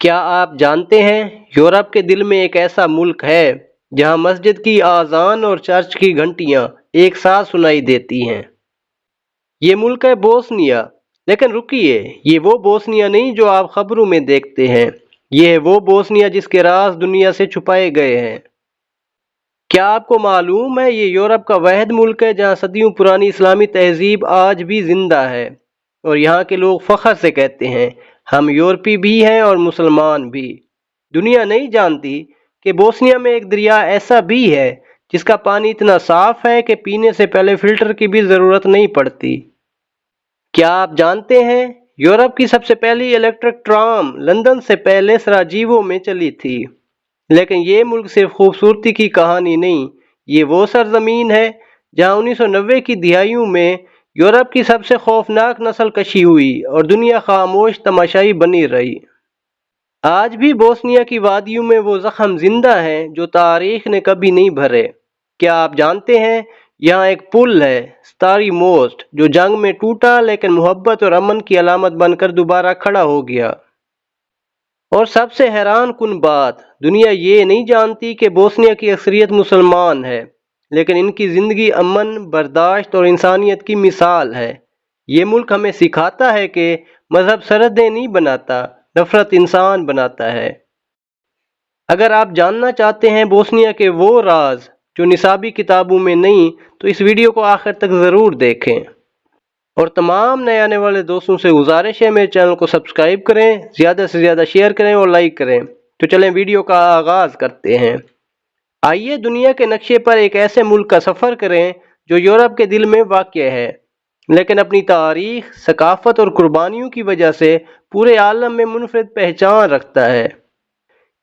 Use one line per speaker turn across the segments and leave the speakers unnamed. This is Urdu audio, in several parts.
کیا آپ جانتے ہیں یورپ کے دل میں ایک ایسا ملک ہے جہاں مسجد کی اذان اور چرچ کی گھنٹیاں ایک ساتھ سنائی دیتی ہیں؟ یہ ملک ہے بوسنیا۔ لیکن رکیے، یہ وہ بوسنیا نہیں جو آپ خبروں میں دیکھتے ہیں۔ یہ ہے وہ بوسنیا جس کے راز دنیا سے چھپائے گئے ہیں۔ کیا آپ کو معلوم ہے یہ یورپ کا واحد ملک ہے جہاں صدیوں پرانی اسلامی تہذیب آج بھی زندہ ہے، اور یہاں کے لوگ فخر سے کہتے ہیں ہم یورپی بھی ہیں اور مسلمان بھی۔ دنیا نہیں جانتی کہ بوسنیا میں ایک دریا ایسا بھی ہے جس کا پانی اتنا صاف ہے کہ پینے سے پہلے فلٹر کی بھی ضرورت نہیں پڑتی۔ کیا آپ جانتے ہیں یورپ کی سب سے پہلی الیکٹرک ٹرام لندن سے پہلے سراجیوو میں چلی تھی؟ لیکن یہ ملک صرف خوبصورتی کی کہانی نہیں، یہ وہ سرزمین ہے جہاں 1990 کی دہائیوں میں یورپ کی سب سے خوفناک نسل کشی ہوئی اور دنیا خاموش تماشائی بنی رہی۔ آج بھی بوسنیا کی وادیوں میں وہ زخم زندہ ہیں جو تاریخ نے کبھی نہیں بھرے۔ کیا آپ جانتے ہیں یہاں ایک پل ہے، ستاری موسٹ، جو جنگ میں ٹوٹا لیکن محبت اور امن کی علامت بن کر دوبارہ کھڑا ہو گیا۔ اور سب سے حیران کن بات، دنیا یہ نہیں جانتی کہ بوسنیا کی اکثریت مسلمان ہے، لیکن ان کی زندگی امن، برداشت اور انسانیت کی مثال ہے۔ یہ ملک ہمیں سکھاتا ہے کہ مذہب سرحدیں نہیں بناتا، نفرت انسان بناتا ہے۔ اگر آپ جاننا چاہتے ہیں بوسنیا کے وہ راز جو نصابی کتابوں میں نہیں، تو اس ویڈیو کو آخر تک ضرور دیکھیں۔ اور تمام نئے آنے والے دوستوں سے گزارش ہے میرے چینل کو سبسکرائب کریں، زیادہ سے زیادہ شیئر کریں اور لائک کریں۔ تو چلیں ویڈیو کا آغاز کرتے ہیں۔ آئیے دنیا کے نقشے پر ایک ایسے ملک کا سفر کریں جو یورپ کے دل میں واقع ہے، لیکن اپنی تاریخ، ثقافت اور قربانیوں کی وجہ سے پورے عالم میں منفرد پہچان رکھتا ہے۔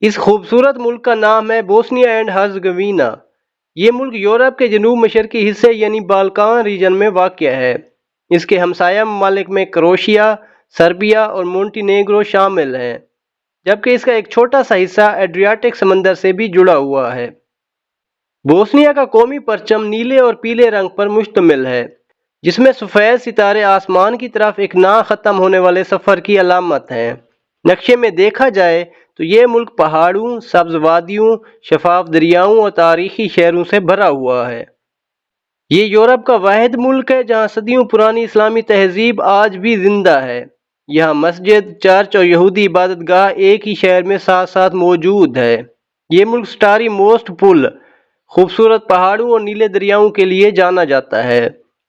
اس خوبصورت ملک کا نام ہے بوسنیا اینڈ ہرزگوینہ۔ یہ ملک یورپ کے جنوب مشرقی حصے یعنی بالکان ریجن میں واقع ہے۔ اس کے ہمسایہ ممالک میں کروشیا، سربیا اور مونٹی نیگرو شامل ہیں، جبکہ اس کا ایک چھوٹا سا حصہ ایڈریاٹک سمندر سے بھی جڑا ہوا ہے۔ بوسنیا کا قومی پرچم نیلے اور پیلے رنگ پر مشتمل ہے، جس میں سفید ستارے آسمان کی طرف ایک نہ ختم ہونے والے سفر کی علامت ہیں۔ نقشے میں دیکھا جائے تو یہ ملک پہاڑوں، سبز وادیوں، شفاف دریاؤں اور تاریخی شہروں سے بھرا ہوا ہے۔ یہ یورپ کا واحد ملک ہے جہاں صدیوں پرانی اسلامی تہذیب آج بھی زندہ ہے۔ یہاں مسجد، چرچ اور یہودی عبادت گاہ ایک ہی شہر میں ساتھ ساتھ موجود ہے۔ یہ ملک سٹاری موسٹ پل، خوبصورت پہاڑوں اور نیلے دریاؤں کے لیے جانا جاتا ہے۔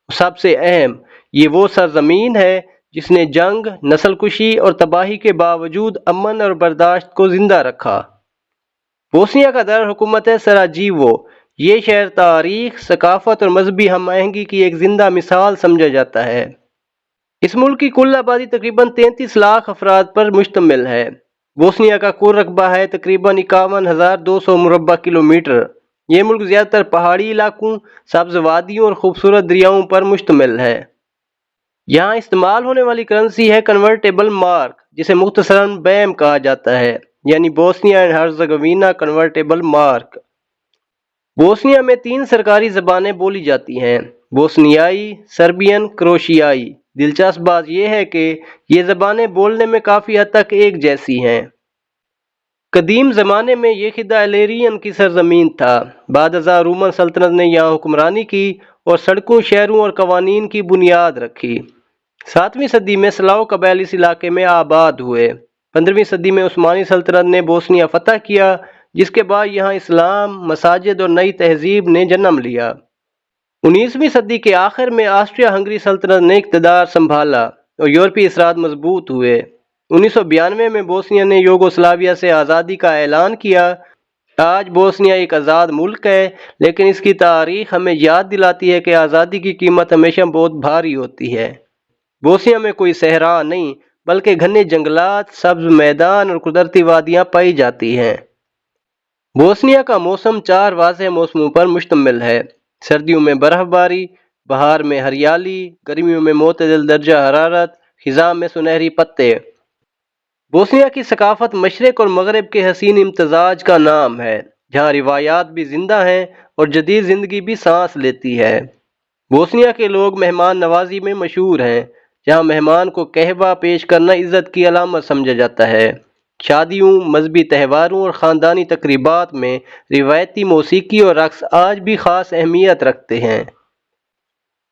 سب سے اہم، یہ وہ سرزمین ہے جس نے جنگ، نسل کشی اور تباہی کے باوجود امن اور برداشت کو زندہ رکھا۔ بوسنیا کا دار حکومت ہے سراجیوو۔ یہ شہر تاریخ، ثقافت اور مذہبی ہم آہنگی کی ایک زندہ مثال سمجھا جاتا ہے۔ اس ملک کی کل آبادی تقریباً 33 لاکھ افراد پر مشتمل ہے۔ بوسنیا کا کل رقبہ ہے تقریباً 51,200 مربع کلومیٹر۔ یہ ملک زیادہ تر پہاڑی علاقوں، سبز وادیوں اور خوبصورت دریاؤں پر مشتمل ہے۔ یہاں استعمال ہونے والی کرنسی ہے کنورٹیبل مارک، جسے مختصراً بیم کہا جاتا ہے، یعنی Bosnia and Herzegovina convertible mark. Bosnia میں 3 سرکاری زبانیں بولی جاتی ہیں، بوسنیائی، سربین، کروشیائی۔ دلچسپ بات یہ ہے کہ یہ زبانیں بولنے میں کافی حد تک ایک جیسی ہیں۔ قدیم زمانے میں یہ خطہ ایلیرین کی سرزمین تھا۔ بعد ازاں رومن سلطنت نے یہاں حکمرانی کی اور سڑکوں، شہروں اور قوانین کی بنیاد رکھی۔ 7ویں صدی میں سلاؤ قبائل اس علاقے میں آباد ہوئے۔ 15ویں صدی میں عثمانی سلطنت نے بوسنیا فتح کیا، جس کے بعد یہاں اسلام، مساجد اور نئی تہذیب نے جنم لیا۔ 19ویں صدی کے آخر میں آسٹریا ہنگری سلطنت نے اقتدار سنبھالا اور یورپی اثرات مضبوط ہوئے۔ 1992 میں بوسنیا نے یوگوسلاویا سے آزادی کا اعلان کیا۔ آج بوسنیا ایک آزاد ملک ہے، لیکن اس کی تاریخ ہمیں یاد دلاتی ہے کہ آزادی کی قیمت ہمیشہ بہت بھاری ہوتی ہے۔ بوسنیا میں کوئی صحرا نہیں، بلکہ گھنے جنگلات، سبز میدان اور قدرتی وادیاں پائی جاتی ہیں۔ بوسنیا کا موسم 4 واضح موسموں پر مشتمل ہے۔ سردیوں میں برف باری، بہار میں ہریالی، گرمیوں میں معتدل درجہ حرارت، خزاں میں سنہری پتے۔ بوسنیا کی ثقافت مشرق اور مغرب کے حسین امتزاج کا نام ہے، جہاں روایات بھی زندہ ہیں اور جدید زندگی بھی سانس لیتی ہے۔ بوسنیا کے لوگ مہمان نوازی میں مشہور ہیں، جہاں مہمان کو قہوہ پیش کرنا عزت کی علامت سمجھا جاتا ہے۔ شادیوں، مذہبی تہواروں اور خاندانی تقریبات میں روایتی موسیقی اور رقص آج بھی خاص اہمیت رکھتے ہیں۔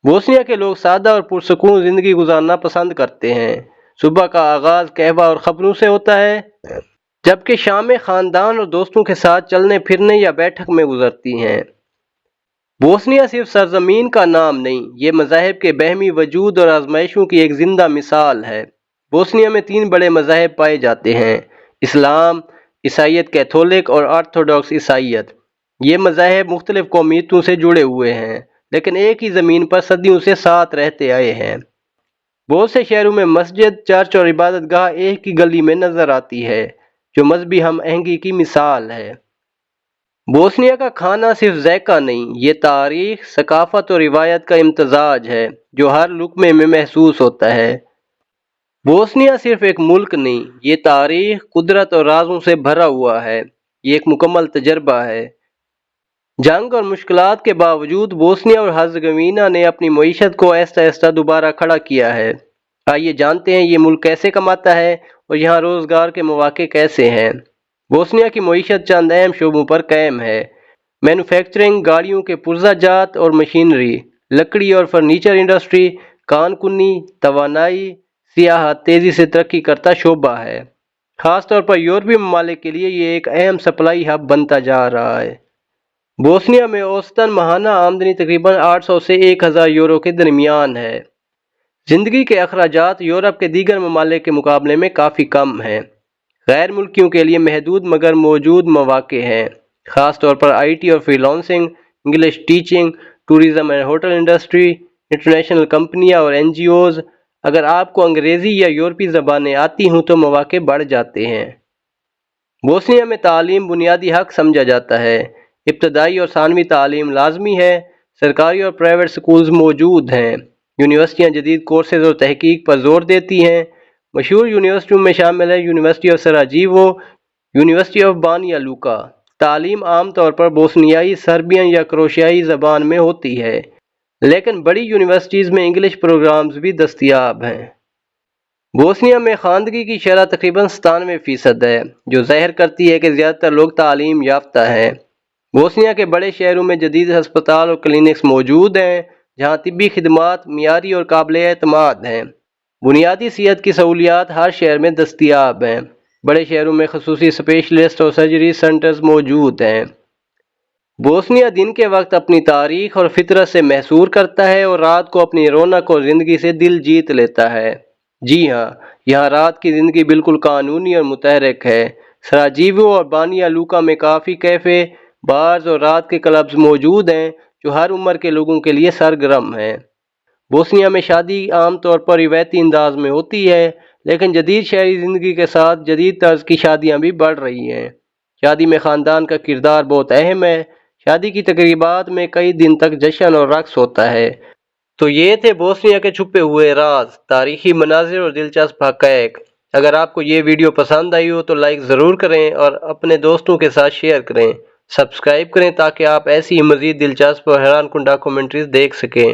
بوسنیا کے لوگ سادہ اور پرسکون زندگی گزارنا پسند کرتے ہیں۔ صبح کا آغاز قہوہ اور خبروں سے ہوتا ہے، جبکہ شامیں خاندان اور دوستوں کے ساتھ چلنے پھرنے یا بیٹھک میں گزرتی ہیں۔ بوسنیا صرف سرزمین کا نام نہیں، یہ مذاہب کے باہمی وجود اور آزمائشوں کی ایک زندہ مثال ہے۔ بوسنیا میں 3 بڑے مذاہب پائے جاتے ہیں: اسلام، عیسائیت کیتھولک اور آرتھوڈاکس عیسائیت۔ یہ مذاہب مختلف قومیتوں سے جڑے ہوئے ہیں، لیکن ایک ہی زمین پر صدیوں سے ساتھ رہتے آئے ہیں۔ بہت سے شہروں میں مسجد، چرچ اور عبادت گاہ ایک ہی گلی میں نظر آتی ہے، جو مذہبی ہم آہنگی کی مثال ہے۔ بوسنیا کا کھانا صرف ذائقہ نہیں، یہ تاریخ، ثقافت اور روایت کا امتزاج ہے جو ہر لقمے میں محسوس ہوتا ہے۔ بوسنیا صرف ایک ملک نہیں، یہ تاریخ، قدرت اور رازوں سے بھرا ہوا ہے۔ یہ ایک مکمل تجربہ ہے۔ جنگ اور مشکلات کے باوجود بوسنیا اور ہرزیگوینا نے اپنی معیشت کو آہستہ آہستہ دوبارہ کھڑا کیا ہے۔ آئیے جانتے ہیں یہ ملک کیسے کماتا ہے اور یہاں روزگار کے مواقع کیسے ہیں۔ بوسنیا کی معیشت چند اہم شعبوں پر قائم ہے: مینوفیکچرنگ، گاڑیوں کے پرزہ جات اور مشینری، لکڑی اور فرنیچر انڈسٹری، کان کنی، توانائی، سیاحت تیزی سے ترقی کرتا شعبہ ہے۔ خاص طور پر یورپی ممالک کے لیے یہ ایک اہم سپلائی ہب بنتا جا رہا ہے۔ بوسنیا میں اوسطاً ماہانہ آمدنی تقریباً 800 سے 1000 یورو کے درمیان ہے۔ زندگی کے اخراجات یورپ کے دیگر ممالک کے مقابلے میں کافی کم ہیں۔ غیر ملکیوں کے لیے محدود مگر موجود مواقع ہیں، خاص طور پر آئی ٹی اور free lancing, English teaching, tourism and hotel industry, international کمپنیاں اور این جی اوز۔ اگر آپ کو انگریزی یا یورپی زبانیں آتی ہوں تو مواقع بڑھ جاتے ہیں۔ بوسنیا میں تعلیم بنیادی حق سمجھا جاتا ہے۔ ابتدائی اور ثانوی تعلیم لازمی ہے۔ سرکاری اور پرائیویٹ سکولز موجود ہیں۔ یونیورسٹیاں جدید کورسز اور تحقیق پر زور دیتی ہیں۔ مشہور یونیورسٹیوں میں شامل ہے university of Sarajevo, university of Banja Luka. تعلیم عام طور پر بوسنیائی، سربین یا کروشیائی زبان میں ہوتی ہے، لیکن بڑی یونیورسٹیز میں انگلش پروگرامز بھی دستیاب ہیں۔ بوسنیا میں خواندگی کی شرح تقریباً 97% ہے، جو ظاہر کرتی ہے کہ زیادہ تر لوگ تعلیم یافتہ ہیں۔ بوسنیا کے بڑے شہروں میں جدید ہسپتال اور کلینکس موجود ہیں، جہاں طبی خدمات معیاری اور قابل اعتماد ہیں۔ بنیادی صحت کی سہولیات ہر شہر میں دستیاب ہیں۔ بڑے شہروں میں خصوصی اسپیشلسٹ اور سرجری سینٹرز موجود ہیں۔ بوسنیا دن کے وقت اپنی تاریخ اور فطرت سے محصور کرتا ہے اور رات کو اپنی رونق اور زندگی سے دل جیت لیتا ہے۔ جی ہاں، یہاں رات کی زندگی بالکل قانونی اور متحرک ہے۔ سراجیوو اور بانیا لوکا میں کافی کیفے، بارز اور رات کے کلبز موجود ہیں جو ہر عمر کے لوگوں کے لیے سرگرم ہیں۔ بوسنیا میں شادی عام طور پر روایتی انداز میں ہوتی ہے، لیکن جدید شہری زندگی کے ساتھ جدید طرز کی شادیاں بھی بڑھ رہی ہیں۔ شادی میں خاندان کا کردار بہت اہم ہے۔ شادی کی تقریبات میں کئی دن تک جشن اور رقص ہوتا ہے۔ تو یہ تھے بوسنیا کے چھپے ہوئے راز، تاریخی مناظر اور دلچسپ حقائق۔ اگر آپ کو یہ ویڈیو پسند آئی ہو تو لائک ضرور کریں اور اپنے دوستوں کے ساتھ شیئر کریں۔ سبسکرائب کریں تاکہ آپ ایسی ہی مزید دلچسپ اور حیران کن ڈاکومنٹریز دیکھ سکیں۔